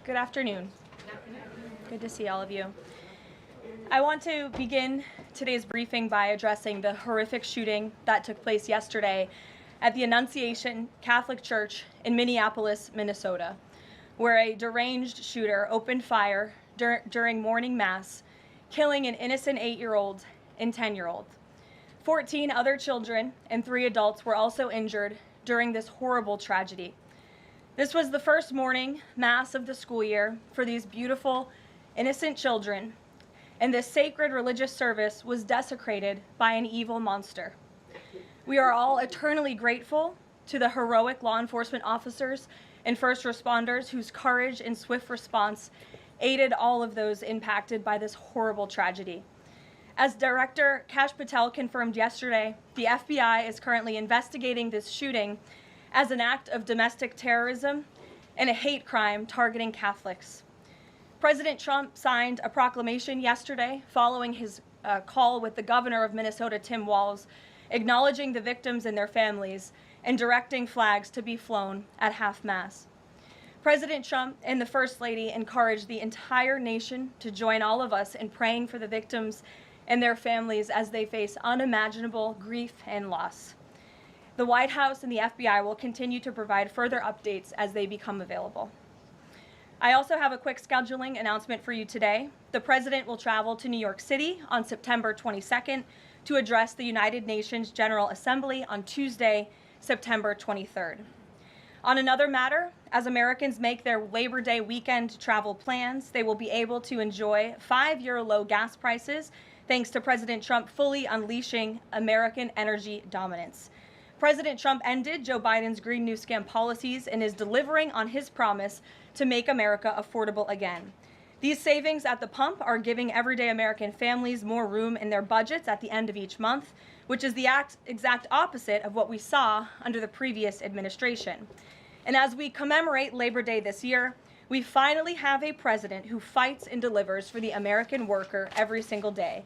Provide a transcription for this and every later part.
Good afternoon. Good to see all of you. I want to begin today's briefing by addressing the horrific shooting that took place yesterday at the Annunciation Catholic Church in Minneapolis, Minnesota, where a deranged shooter opened fire during morning mass, killing an innocent 8-year-old and 10-year-old. 14 other children and 3 adults were also injured during this horrible tragedy. This was the first morning mass of the school year for these beautiful, innocent children, and this sacred religious service was desecrated by an evil monster. We are all eternally grateful to the heroic law enforcement officers and first responders whose courage and swift response aided all of those impacted by this horrible tragedy. As Director Kash Patel confirmed yesterday, the FBI is currently investigating this shooting as an act of domestic terrorism and a hate crime targeting Catholics. President Trump signed a proclamation yesterday following his call with the governor of Minnesota, Tim Walz, acknowledging the victims and their families and directing flags to be flown at half-mast. President Trump and the First Lady encouraged the entire nation to join all of us in praying for the victims and their families as they face unimaginable grief and loss. The White House and the FBI will continue to provide further updates as they become available. I also have a quick scheduling announcement for you today. The President will travel to New York City on September 22nd to address the United Nations General Assembly on Tuesday, September 23rd. On another matter, as Americans make their Labor Day weekend travel plans, they will be able to enjoy 5-year low gas prices thanks to President Trump fully unleashing American energy dominance. President Trump ended Joe Biden's Green New Scam policies and is delivering on his promise to make America affordable again. These savings at the pump are giving everyday American families more room in their budgets at the end of each month, which is the exact opposite of what we saw under the previous administration. And as we commemorate Labor Day this year, we finally have a president who fights and delivers for the American worker every single day.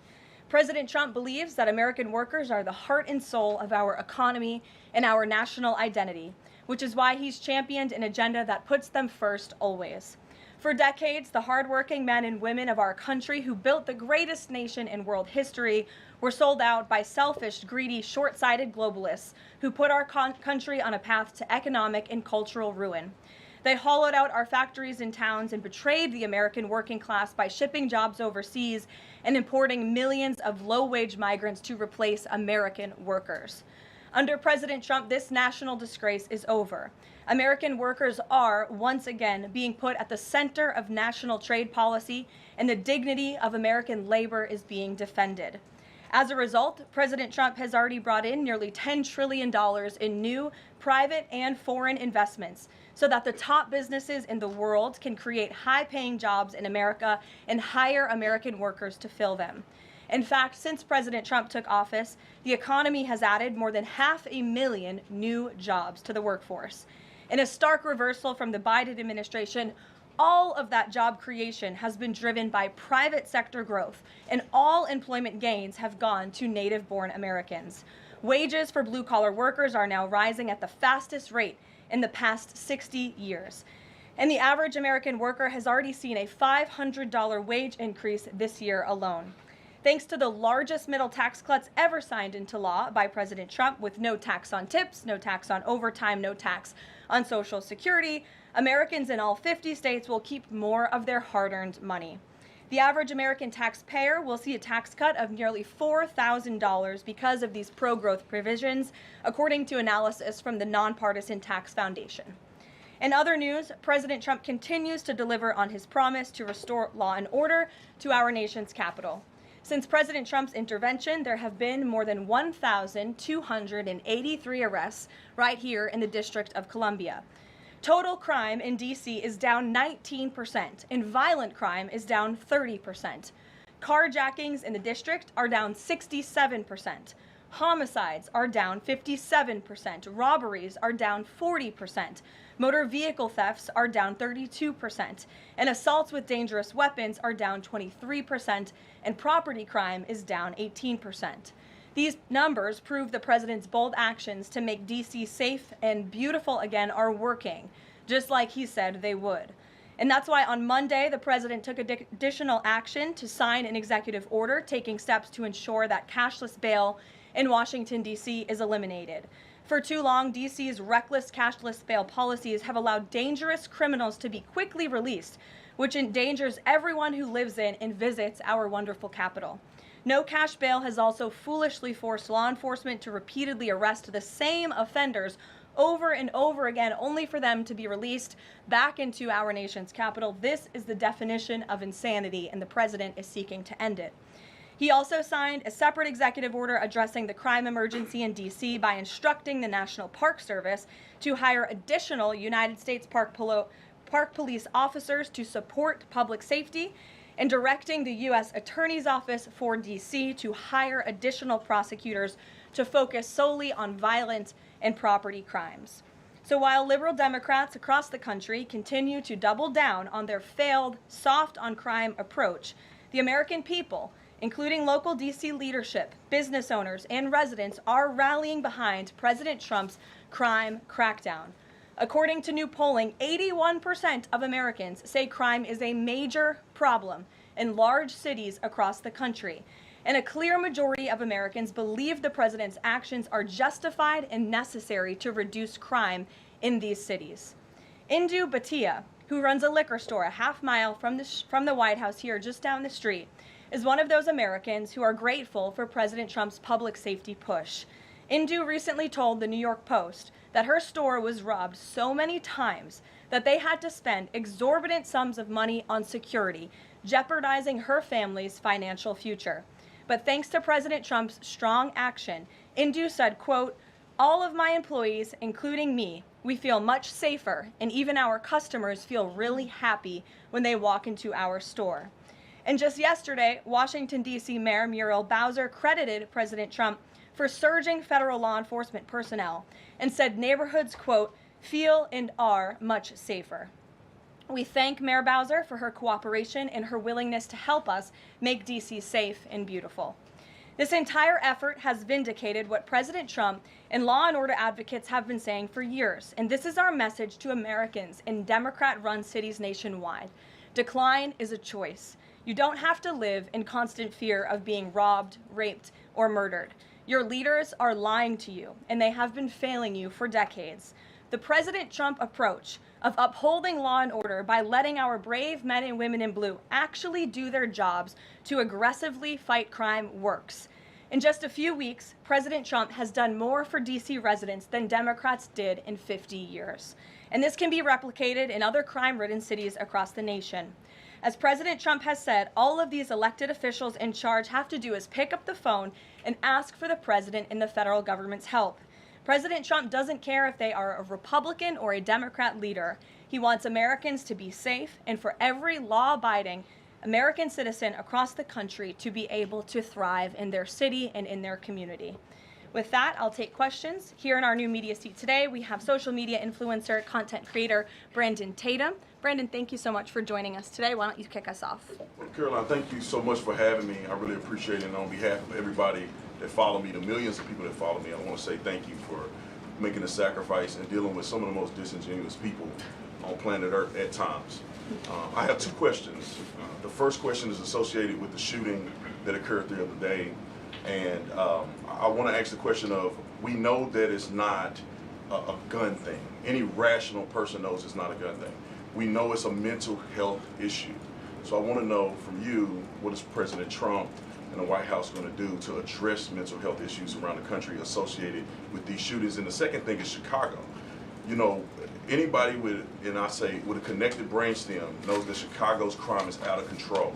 President Trump believes that American workers are the heart and soul of our economy and our national identity, which is why he's championed an agenda that puts them first always. For decades, the hardworking men and women of our country who built the greatest nation in world history were sold out by selfish, greedy, short-sighted globalists who put our country on a path to economic and cultural ruin. They hollowed out our factories and towns and betrayed the American working class by shipping jobs overseas and importing millions of low-wage migrants to replace American workers. Under President Trump, this national disgrace is over. American workers are, once again, being put at the center of national trade policy, and the dignity of American labor is being defended. As a result, President Trump has already brought in nearly $10 trillion in new private and foreign investments so that the top businesses in the world can create high-paying jobs in America and hire American workers to fill them. In fact, since President Trump took office, the economy has added more than 500,000 new jobs to the workforce. In a stark reversal from the Biden administration, all of that job creation has been driven by private sector growth, and all employment gains have gone to native-born Americans. Wages for blue-collar workers are now rising at the fastest rate in the past 60 years. And the average American worker has already seen a $500 wage increase this year alone. Thanks to the largest middle tax cuts ever signed into law by President Trump, with no tax on tips, no tax on overtime, no tax on Social Security, Americans in all 50 states will keep more of their hard-earned money. The average American taxpayer will see a tax cut of nearly $4,000 because of these pro-growth provisions, according to analysis from the Nonpartisan Tax Foundation. In other news, President Trump continues to deliver on his promise to restore law and order to our nation's capital. Since President Trump's intervention, there have been more than 1,283 arrests right here in the District of Columbia. Total crime in D.C. is down 19%, and violent crime is down 30%. Carjackings in the district are down 67%. Homicides are down 57%. Robberies are down 40%. Motor vehicle thefts are down 32%. And assaults with dangerous weapons are down 23%. And property crime is down 18%. These numbers prove the president's bold actions to make D.C. safe and beautiful again are working, just like he said they would. And that's why on Monday, the president took additional action to sign an executive order taking steps to ensure that cashless bail in Washington, D.C. is eliminated. For too long, D.C.'s reckless cashless bail policies have allowed dangerous criminals to be quickly released, which endangers everyone who lives in and visits our wonderful capital. No cash bail has also foolishly forced law enforcement to repeatedly arrest the same offenders over and over again, only for them to be released back into our nation's capital. This is the definition of insanity, and the president is seeking to end it. He also signed a separate executive order addressing the crime emergency in D.C. by instructing the National Park Service to hire additional United States Park Police officers to support public safety, and directing the U.S. Attorney's Office for D.C. to hire additional prosecutors to focus solely on violent and property crimes. So while liberal Democrats across the country continue to double down on their failed soft on crime approach, the American people, including local D.C. leadership, business owners, and residents, are rallying behind President Trump's crime crackdown. According to new polling, 81% of Americans say crime is a major problem in large cities across the country. And a clear majority of Americans believe the president's actions are justified and necessary to reduce crime in these cities. Indu Bhatia, who runs a liquor store a half mile from the White House here just down the street, is one of those Americans who are grateful for President Trump's public safety push. Indu recently told the New York Post that her store was robbed so many times that they had to spend exorbitant sums of money on security, jeopardizing her family's financial future. But thanks to President Trump's strong action, Indu said, quote, "All of my employees, including me, we feel much safer, and even our customers feel really happy when they walk into our store." And just yesterday, Washington, D.C. Mayor Muriel Bowser credited President Trump for surging federal law enforcement personnel and said neighborhoods, quote, "feel and are much safer." We thank Mayor Bowser for her cooperation and her willingness to help us make D.C. safe and beautiful. This entire effort has vindicated what President Trump and law and order advocates have been saying for years, and this is our message to Americans in Democrat-run cities nationwide. Decline is a choice. You don't have to live in constant fear of being robbed, raped, or murdered. Your leaders are lying to you, and they have been failing you for decades. The President Trump approach of upholding law and order by letting our brave men and women in blue actually do their jobs to aggressively fight crime works. In just a few weeks, President Trump has done more for D.C. residents than Democrats did in 50 years. And this can be replicated in other crime-ridden cities across the nation. As President Trump has said, all of these elected officials in charge have to do is pick up the phone and ask for the president and the federal government's help. President Trump doesn't care if they are a Republican or a Democrat leader. He wants Americans to be safe and for every law-abiding American citizen across the country to be able to thrive in their city and in their community. With that, I'll take questions. Here in our new media seat today, we have social media influencer, content creator, Brandon Tatum. Brandon, thank you so much for joining us today. Why don't you kick us off? Well, Caroline, thank you so much for having me. I really appreciate it. And on behalf of everybody that follow me, the millions of people that follow me, I want to say thank you for making a sacrifice and dealing with some of the most disingenuous people on planet Earth at times. I have two questions. The first question is associated with the shooting that occurred the other day. And I want to ask the question of, we know that it's not a gun thing. Any rational person knows it's not a gun thing. We know it's a mental health issue. So I want to know from you, what is President Trump and the White House going to do to address mental health issues around the country associated with these shootings? And the second thing is Chicago. You know, anybody with, and I say, with a connected brainstem knows that Chicago's crime is out of control.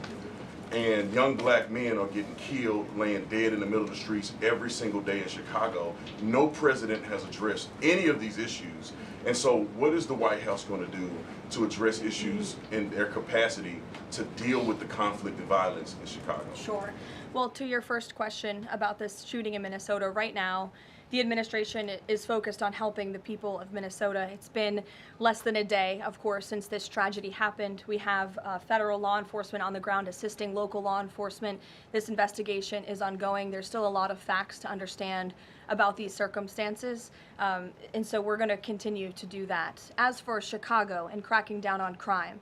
And young black men are getting killed, laying dead in the middle of the streets every single day in Chicago. No president has addressed any of these issues. And so what is the White House going to do to address issues in their capacity to deal with the conflict and violence in Chicago? Sure. Well, to your first question about this shooting in Minnesota, right now, the administration is focused on helping the people of Minnesota. It's been less than a day, of course, since this tragedy happened. We have federal law enforcement on the ground assisting local law enforcement. This investigation is ongoing. There's still a lot of facts to understand about these circumstances, and so we're going to continue to do that. As for Chicago and cracking down on crime,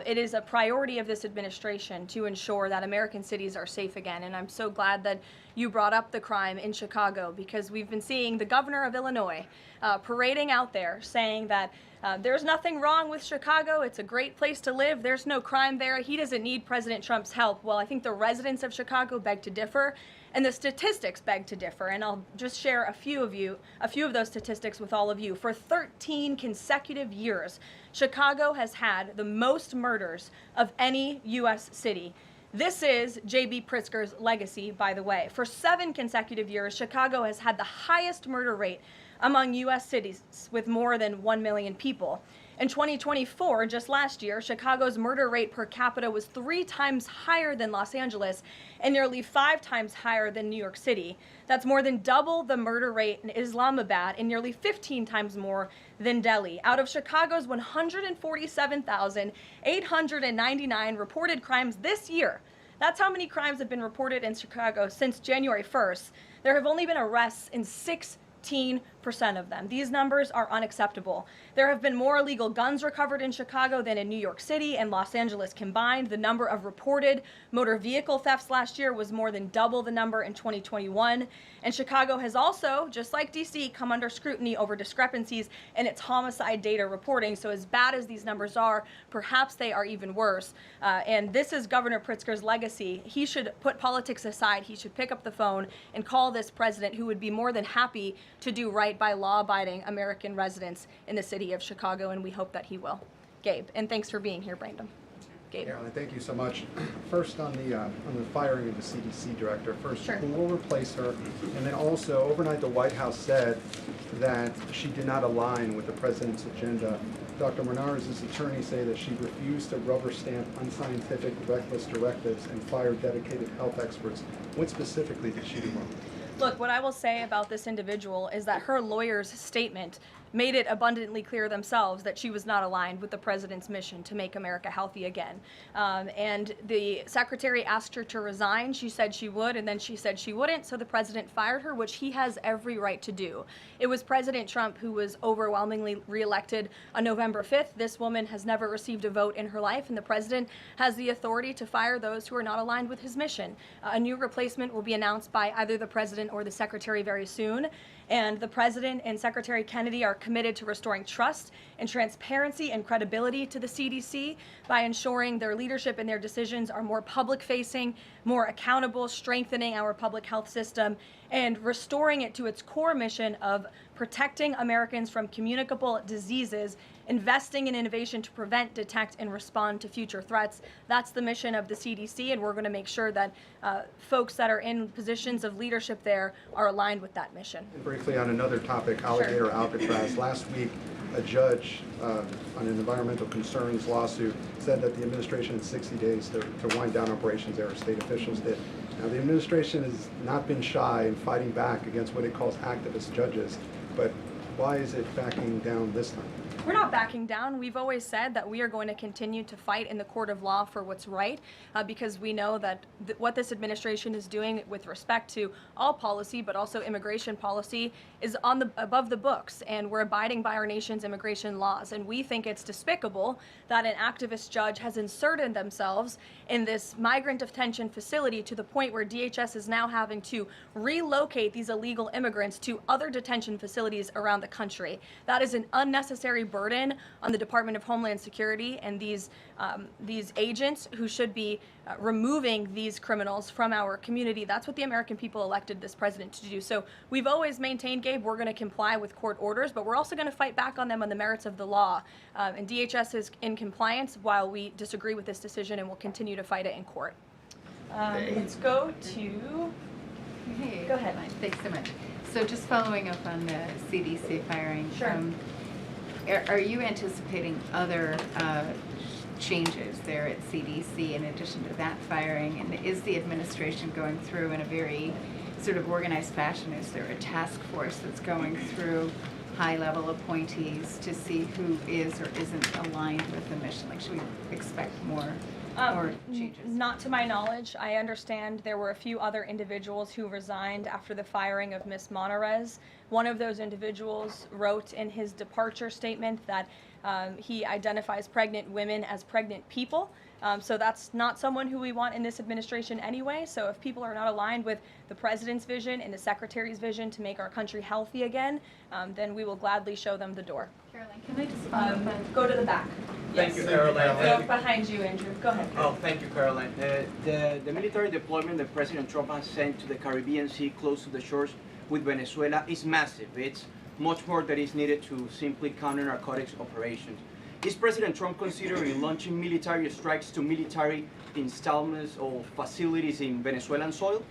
it is a priority of this administration to ensure that American cities are safe again, and I'm so glad that you brought up the crime in Chicago, because we've been seeing the governor of Illinois parading out there saying that there's nothing wrong with Chicago. It's a great place to live. There's no crime there. He doesn't need President Trump's help. Well, I think the residents of Chicago beg to differ, and the statistics beg to differ. And I'll just share a few of those statistics with all of you. For 13 consecutive years, Chicago has had the most murders of any U.S. city. This is J.B. Pritzker's legacy, by the way. For 7 consecutive years, Chicago has had the highest murder rate among U.S. cities with more than 1 million people. In 2024, just last year, Chicago's murder rate per capita was 3 times higher than Los Angeles and nearly 5 times higher than New York City. That's more than double the murder rate in Islamabad and nearly 15 times more than Delhi. Out of Chicago's 147,899 reported crimes this year, that's how many crimes have been reported in Chicago since January 1st. There have only been arrests in 16% of them. These numbers are unacceptable. There have been more illegal guns recovered in Chicago than in New York City and Los Angeles combined. The number of reported motor vehicle thefts last year was more than double the number in 2021. And Chicago has also, just like DC, come under scrutiny over discrepancies in its homicide data reporting. So as bad as these numbers are, perhaps they are even worse. And this is Governor Pritzker's legacy. He should put politics aside. He should pick up the phone and call this president, who would be more than happy to do right by law-abiding American residents in the city of Chicago, and we hope that he will. Gabe, and thanks for being here, Brandon. Gabe. Karoline, thank you so much. First on the firing of the CDC director. First, Sure. Who will replace her? And then also, overnight the White House said that she did not align with the president's agenda. Dr. Menard's attorney say that she refused to rubber stamp unscientific, reckless directives and fire dedicated health experts. What specifically did she do wrong? Look, what I will say about this individual is that her lawyer's statement made it abundantly clear themselves that she was not aligned with the president's mission to make America healthy again. And the secretary asked her to resign. She said she would, and then she said she wouldn't, so the president fired her, which he has every right to do. It was President Trump who was overwhelmingly reelected on November 5th. This woman has never received a vote in her life, and the president has the authority to fire those who are not aligned with his mission. A new replacement will be announced by either the president or the secretary very soon. And the president and Secretary Kennedy are committed to restoring trust and transparency and credibility to the CDC by ensuring their leadership and their decisions are more public-facing, more accountable, strengthening our public health system, and restoring it to its core mission of protecting Americans from communicable diseases, investing in innovation to prevent, detect, and respond to future threats. That's the mission of the CDC, and we're going to make sure that folks that are in positions of leadership there are aligned with that mission. Briefly on another topic, alligator Alcatraz. Last week, a judge on an environmental concerns lawsuit said that the administration had 60 days to wind down operations there, state officials did. Now, the administration has not been shy in fighting back against what it calls activist judges, but why is it backing down this time? We're not backing down. We've always said that we are going to continue to fight in the court of law for what's right, because we know that what this administration is doing with respect to all policy, but also immigration policy, is above the books, and we're abiding by our nation's immigration laws. And we think it's despicable that an activist judge has inserted themselves in this migrant detention facility to the point where DHS is now having to relocate these illegal immigrants to other detention facilities around the country. That is an unnecessary burden on the Department of Homeland Security and these agents who should be removing these criminals from our community. That's what the American people elected this president to do. So we've always maintained, Gabe, we're going to comply with court orders, but we're also going to fight back on them on the merits of the law. And DHS is in compliance while we disagree with this decision, and we'll continue to fight it in court. Let's go to... Hey, Go ahead. Thanks so much. So just following up on the CDC firing, Sure. Are you anticipating other changes there at CDC in addition to that firing? And is the administration going through in a very sort of organized fashion? Is there a task force that's going through high-level appointees to see who is or isn't aligned with the mission? Like, should we expect more or changes? Not to my knowledge. I understand there were a few other individuals who resigned after the firing of Ms. Monterez. One of those individuals wrote in his departure statement that he identifies pregnant women as pregnant people. So that's not someone who we want in this administration anyway. So if people are not aligned with the president's vision and the secretary's vision to make our country healthy again, then we will gladly show them the door. Caroline, can I just follow up on? Go to the back. Thank Yes. you, Caroline. Go behind you, Andrew. Go ahead. Oh, thank you, Caroline. The military deployment that President Trump has sent to the Caribbean Sea close to the shores with Venezuela is massive. It's much more that is needed to simply counter narcotics operations. Is President Trump considering launching military strikes to military installments or facilities in Venezuelan soil?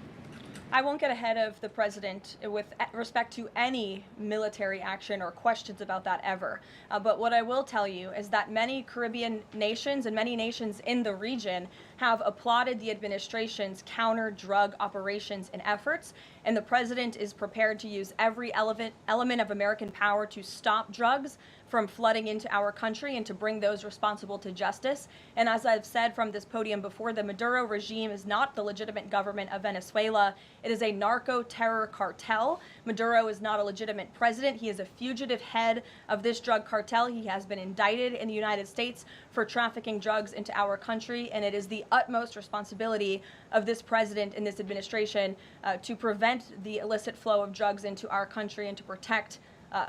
I won't get ahead of the president with respect to any military action or questions about that ever. But what I will tell you is that many Caribbean nations and many nations in the region have applauded the administration's counter-drug operations and efforts, and the president is prepared to use every element of American power to stop drugs from flooding into our country and to bring those responsible to justice. And as I've said from this podium before, the Maduro regime is not the legitimate government of Venezuela. It is a narco-terror cartel. Maduro is not a legitimate president. He is a fugitive head of this drug cartel. He has been indicted in the United States for trafficking drugs into our country, and it is the utmost responsibility of this president and this administration to prevent the illicit flow of drugs into our country and to protect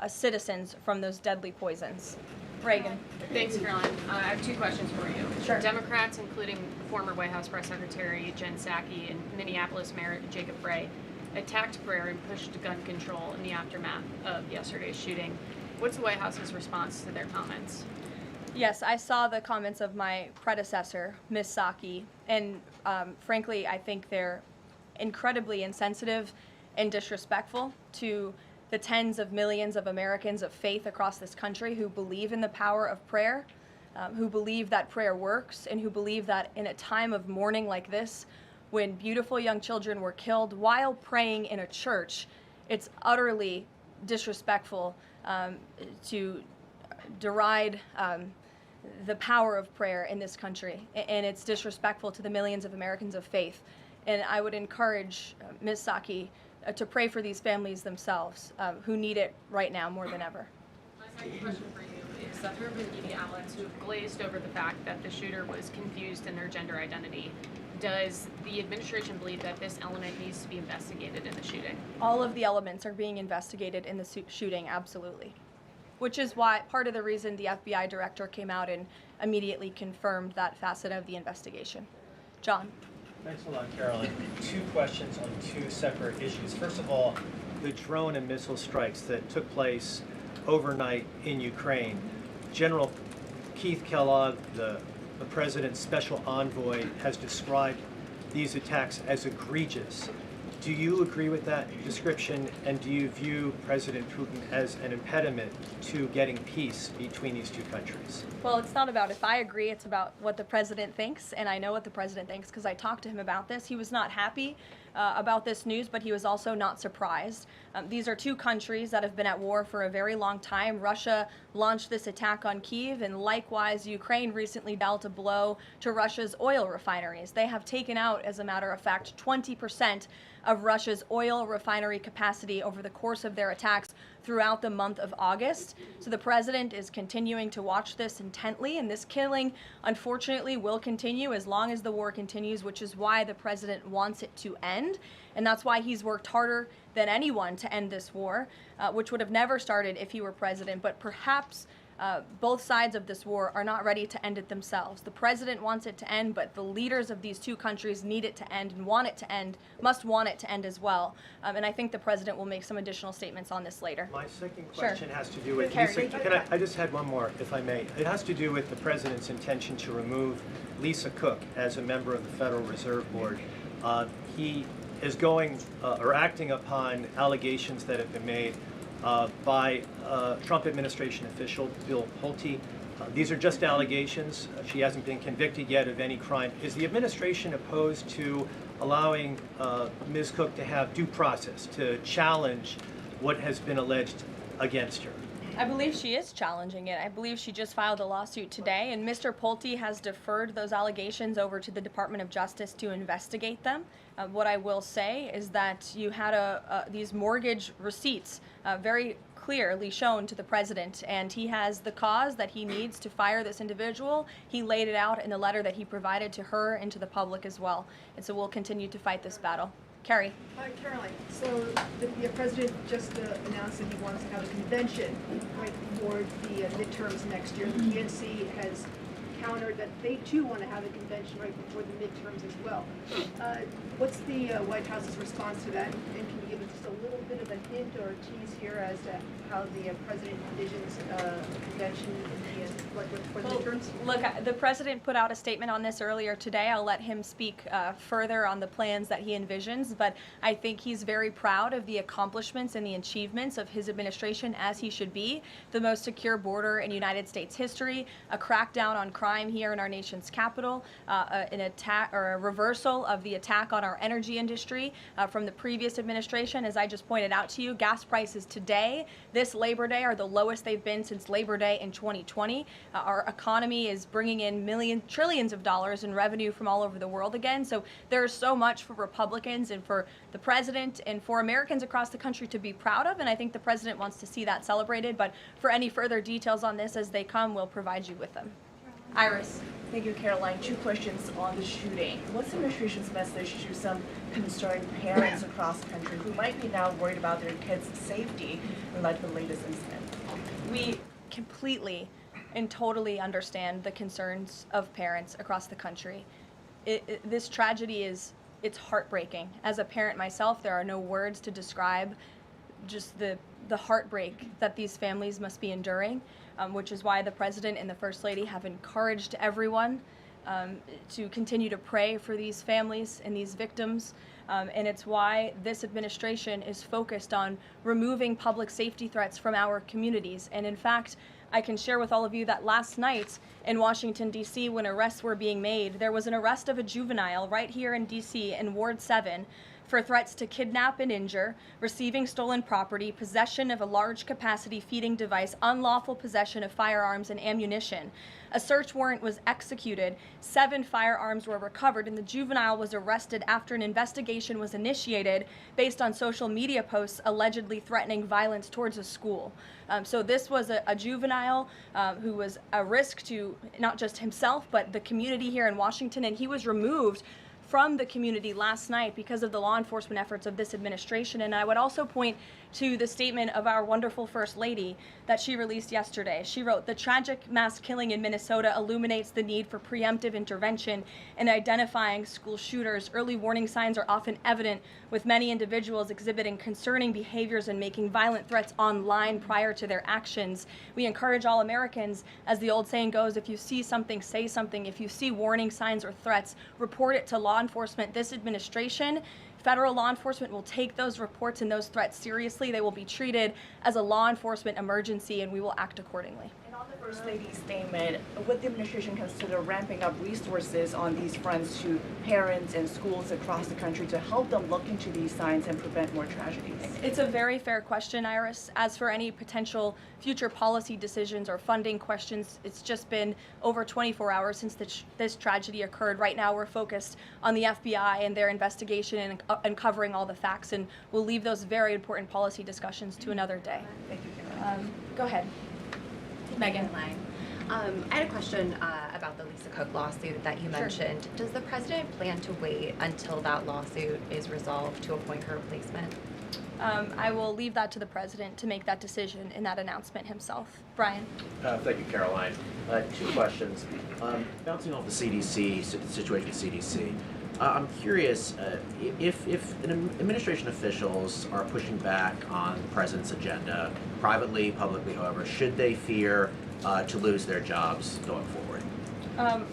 citizens from those deadly poisons. Reagan. Thanks, Caroline. I have two questions for you. Sure. Democrats, including former White House Press Secretary Jen Psaki and Minneapolis Mayor Jacob Frey, attacked prayer and pushed gun control in the aftermath of yesterday's shooting. What's the White House's response to their comments? Yes, I saw the comments of my predecessor, Ms. Psaki, and frankly, I think they're incredibly insensitive and disrespectful to the tens of millions of Americans of faith across this country who believe in the power of prayer, who believe that prayer works, and who believe that in a time of mourning like this, when beautiful young children were killed while praying in a church, it's utterly disrespectful to deride the power of prayer in this country, and it's disrespectful to the millions of Americans of faith. And I would encourage Ms. Psaki to pray for these families themselves who need it right now more than ever. My second question for you is that there have been media outlets who have glazed over the fact that the shooter was confused in their gender identity. Does the administration believe that this element needs to be investigated in the shooting? All of the elements are being investigated in the shooting, absolutely. Which is why part of the reason the FBI director came out and immediately confirmed that facet of the investigation. John. Thanks a lot, Caroline. Two questions on two separate issues. First of all, the drone and missile strikes that took place overnight in Ukraine. General Keith Kellogg, the president's special envoy, has described these attacks as egregious. Do you agree with that description, and do you view President Putin as an impediment to getting peace between these two countries? Well, it's not about if I agree, it's about what the president thinks, and I know what the president thinks because I talked to him about this. He was not happy about this news, but he was also not surprised. These are two countries that have been at war for a very long time. Russia launched this attack on Kyiv, and likewise, Ukraine recently dealt a blow to Russia's oil refineries. They have taken out, as a matter of fact, 20% of Russia's oil refinery capacity over the course of their attacks throughout the month of August. So the president is continuing to watch this intently, and this killing, unfortunately, will continue as long as the war continues, which is why the president wants it to end. And that's why he's worked harder than anyone to end this war, which would have never started if he were president, but perhaps both sides of this war are not ready to end it themselves. The president wants it to end, but the leaders of these two countries need it to end and want it to end, must want it to end as well. And I think the president will make some additional statements on this later. My second question has to do with, Carrie. I just had one more, if I may. It has to do with the president's intention to remove Lisa Cook as a member of the Federal Reserve Board. He is going or acting upon allegations that have been made by Trump administration official Bill Pulte. These are just allegations. She hasn't been convicted yet of any crime. Is the administration opposed to allowing Ms. Cook to have due process, to challenge what has been alleged against her? I believe she is challenging it. I believe she just filed a lawsuit today, and Mr. Pulte has deferred those allegations over to the Department of Justice to investigate them. What I will say is that you had these mortgage receipts very clearly shown to the president, and he has the cause that he needs to fire this individual. He laid it out in the letter that he provided to her and to the public as well. And so we'll continue to fight this battle. Carrie. Hi, Caroline. So the president just announced that he wants to have a convention right before the midterms next year. The DNC has countered that they too want to have a convention right before the midterms as well. What's the White House's response to that? And can you give us just a little bit of a hint or a tease here as to how the president envisions a convention for the midterms? Look, the president put out a statement on this earlier today. I'll let him speak further on the plans that he envisions, but I think he's very proud of the accomplishments and the achievements of his administration, as he should be. The most secure border in United States history, a crackdown on crime here in our nation's capital, an attack or a reversal of the attack on our energy industry from the previous administration. As I just pointed out to you, gas prices today, this Labor Day, are the lowest they've been since Labor Day in 2020. Our economy is bringing in trillions of dollars in revenue from all over the world again. So there's so much for Republicans and for the president and for Americans across the country to be proud of, and I think the president wants to see that celebrated. But for any further details on this as they come, we'll provide you with them. Iris. Thank you, Caroline. 2 questions on the shooting. What's the administration's message to some concerned parents across the country who might be now worried about their kids' safety in light of the latest incident? We completely and totally understand the concerns of parents across the country. This tragedy it's heartbreaking. As a parent myself, there are no words to describe just the heartbreak that these families must be enduring, which is why the president and the first lady have encouraged everyone to continue to pray for these families and these victims. And it's why this administration is focused on removing public safety threats from our communities. And in fact, I can share with all of you that last night in Washington, D.C., when arrests were being made, there was an arrest of a juvenile right here in D.C. in Ward 7 for threats to kidnap and injure, receiving stolen property, possession of a large capacity feeding device, unlawful possession of firearms and ammunition. A search warrant was executed, 7 firearms were recovered, and the juvenile was arrested after an investigation was initiated based on social media posts allegedly threatening violence towards a school. So this was a juvenile who was a risk to not just himself, but the community here in Washington, and he was removed from the community last night because of the law enforcement efforts of this administration. And I would also point to the statement of our wonderful First Lady that she released yesterday. She wrote, "The tragic mass killing in Minnesota illuminates the need for preemptive intervention in identifying school shooters. Early warning signs are often evident, with many individuals exhibiting concerning behaviors and making violent threats online prior to their actions. We encourage all Americans, as the old saying goes, if you see something, say something. If you see warning signs or threats, report it to law enforcement." This administration, federal law enforcement, will take those reports and those threats seriously. They will be treated as a law enforcement emergency, and we will act accordingly. And on the First Lady's statement, would the administration consider ramping up resources on these fronts to parents and schools across the country to help them look into these signs and prevent more tragedies? It's a very fair question, Iris. As for any potential future policy decisions or funding questions, it's just been over 24 hours since this tragedy occurred. Right now, we're focused on the FBI and their investigation and uncovering all the facts, and we'll leave those very important policy discussions to another day. Thank you, Caroline. Go ahead. Megan. I had a question about the Lisa Cook lawsuit that you mentioned. Does the president plan to wait until that lawsuit is resolved to appoint her replacement? I will leave that to the president to make that decision in that announcement himself. Brian. Thank you, Caroline. 2 questions. Bouncing off the CDC, situation with CDC, I'm curious if administration officials are pushing back on the president's agenda, privately, publicly, however, should they fear to lose their jobs going forward?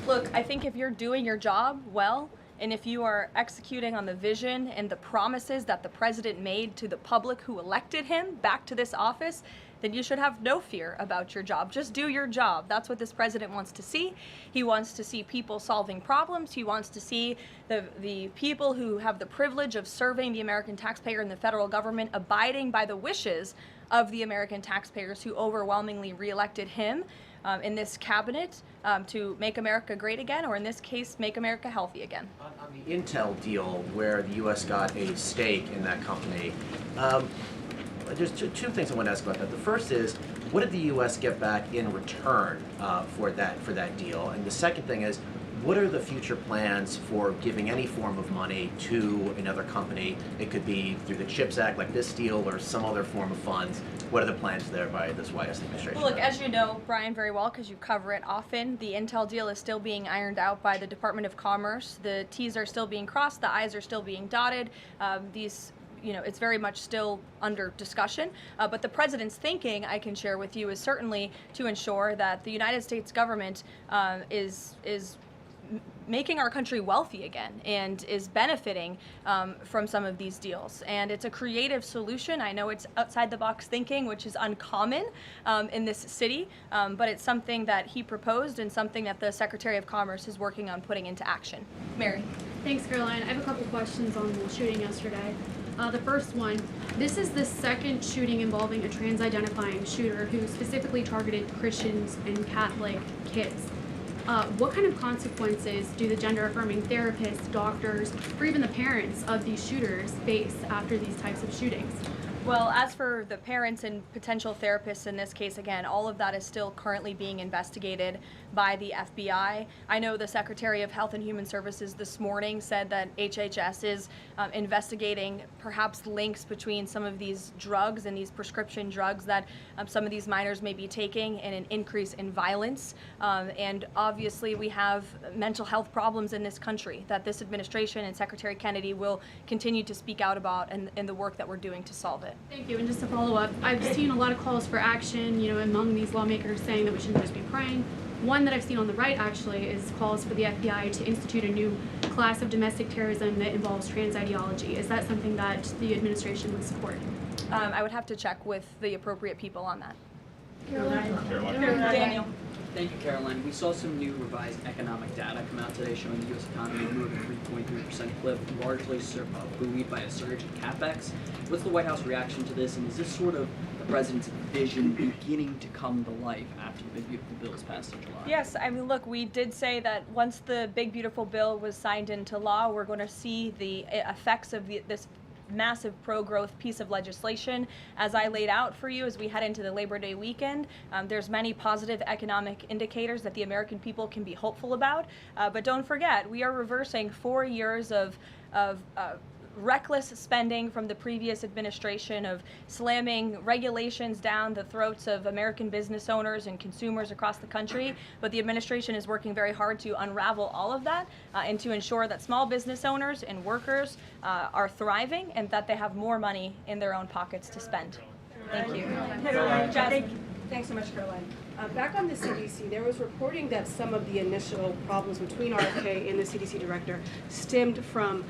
Look, I think if you're doing your job well, and if you are executing on the vision and the promises that the president made to the public who elected him back to this office, then you should have no fear about your job. Just do your job. That's what this president wants to see. He wants to see people solving problems. He wants to see the people who have the privilege of serving the American taxpayer and the federal government abiding by the wishes of the American taxpayers who overwhelmingly reelected him in this cabinet to make America great again, or in this case, make America healthy again. On the Intel deal, where the U.S. got a stake in that company, there's two things I want to ask about that. The first is, what did the U.S. get back in return for that deal? And the second thing is, what are the future plans for giving any form of money to another company? It could be through the CHIPS Act, like this deal, or some other form of funds. What are the plans there by this White House administration? Well, look, as you know, Brian, very well, because you cover it often, the Intel deal is still being ironed out by the Department of Commerce. The T's are still being crossed, the I's are still being dotted. It's very much still under discussion. But the president's thinking, I can share with you, is certainly to ensure that the United States government is making our country wealthy again and is benefiting from some of these deals. And it's a creative solution. I know it's outside the box thinking, which is uncommon in this city, but it's something that he proposed and something that the Secretary of Commerce is working on putting into action. Mary. Thanks, Caroline. I have a couple questions on the shooting yesterday. The first one, this is the second shooting involving a trans-identifying shooter who specifically targeted Christians and Catholic kids. What kind of consequences do the gender-affirming therapists, doctors, or even the parents of these shooters face after these types of shootings? Well, as for the parents and potential therapists in this case, again, all of that is still currently being investigated by the FBI. I know the Secretary of Health and Human Services this morning said that HHS is investigating perhaps links between some of these drugs and these prescription drugs that some of these minors may be taking and an increase in violence. And obviously we have mental health problems in this country that this administration and Secretary Kennedy will continue to speak out about in the work that we're doing to solve it. Thank you. And just to follow up, I've seen a lot of calls for action, among these lawmakers saying that we shouldn't just be praying. One that I've seen on the right, actually, is calls for the FBI to institute a new class of domestic terrorism that involves trans ideology. Is that something that the administration would support? I would have to check with the appropriate people on that. Daniel. Thank you, Caroline. We saw some new revised economic data come out today showing the U.S. economy moved at a 3.3% clip, largely buoyed by a surge in capex. What's the White House reaction to this, and is this sort of the president's vision beginning to come to life after the Big Beautiful Bill was passed in July? Yes, I mean, look, we did say that once the Big Beautiful Bill was signed into law, we're going to see the effects of this massive pro-growth piece of legislation. As I laid out for you as we head into the Labor Day weekend, there's many positive economic indicators that the American people can be hopeful about. But don't forget, we are reversing 4 years of reckless spending from the previous administration, of slamming regulations down the throats of American business owners and consumers across the country. But the administration is working very hard to unravel all of that and to ensure that small business owners and workers are thriving and that they have more money in their own pockets to spend. Thank you. Thanks so much, Caroline. Back on the CDC, there was reporting that some of the initial problems between RFK and the CDC director stemmed from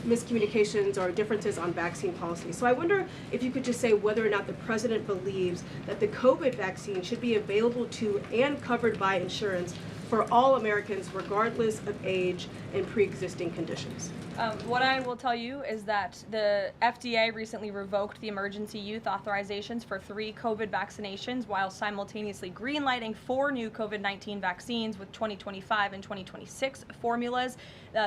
miscommunications or differences on vaccine policy. So I wonder if you could just say whether or not the president believes that the COVID vaccine should be available to and covered by insurance for all Americans, regardless of age and pre-existing conditions. What I will tell you is that the FDA recently revoked the emergency use authorizations for 3 COVID vaccinations while simultaneously greenlighting 4 new COVID-19 vaccines with 2025 and 2026 formulas.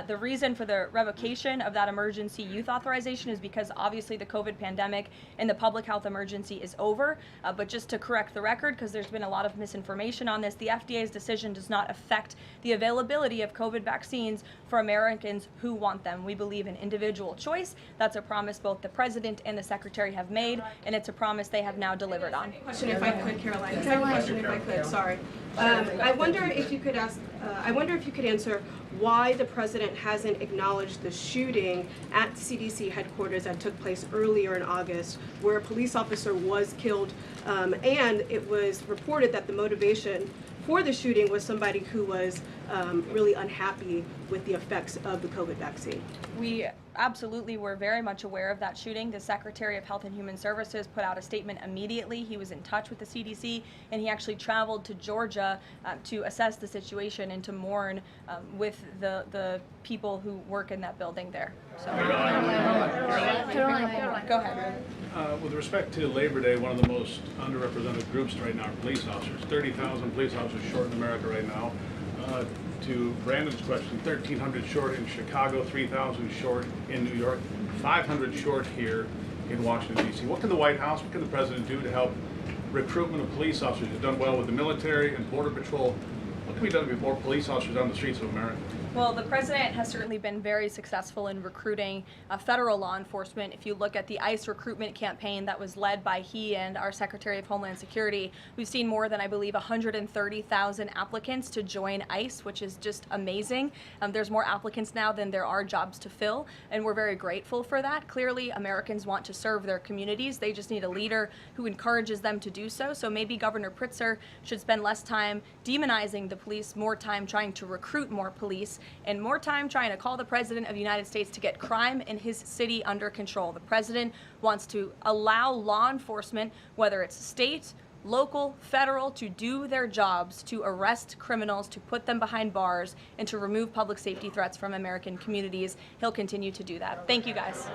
The reason for the revocation of that emergency use authorization is because obviously the COVID pandemic and the public health emergency is over. But just to correct the record, because there's been a lot of misinformation on this, the FDA's decision does not affect the availability of COVID vaccines for Americans who want them. We believe in individual choice. That's a promise both the president and the secretary have made, and it's a promise they have now delivered on. Question, if I could, Caroline. Second question, if I could. Sorry. I wonder if you could answer why the president hasn't acknowledged the shooting at CDC headquarters that took place earlier in August, where a police officer was killed, and it was reported that the motivation for the shooting was somebody who was really unhappy with the effects of the COVID vaccine. We absolutely were very much aware of that shooting. The Secretary of Health and Human Services put out a statement immediately. He was in touch with the CDC, and he actually traveled to Georgia to assess the situation and to mourn with the people who work in that building there. So, go ahead. With respect to Labor Day, one of the most underrepresented groups right now are police officers. 30,000 police officers short in America right now. To Brandon's question, 1,300 short in Chicago, 3,000 short in New York, 500 short here in Washington, D.C. What can the White House, what can the President do to help recruitment of police officers? You've done well with the military and Border Patrol. What can be done to get more police officers on the streets of America? Well, the president has certainly been very successful in recruiting federal law enforcement. If you look at the ICE recruitment campaign that was led by he and our Secretary of Homeland Security, we've seen more than, I believe, 130,000 applicants to join ICE, which is just amazing. There's more applicants now than there are jobs to fill, and we're very grateful for that. Clearly, Americans want to serve their communities. They just need a leader who encourages them to do so. So maybe Governor Pritzker should spend less time demonizing the police, more time trying to recruit more police, and more time trying to call the President of the United States to get crime in his city under control. The President wants to allow law enforcement, whether it's state, local, federal, to do their jobs, to arrest criminals, to put them behind bars, and to remove public safety threats from American communities. He'll continue to do that. Thank you, guys.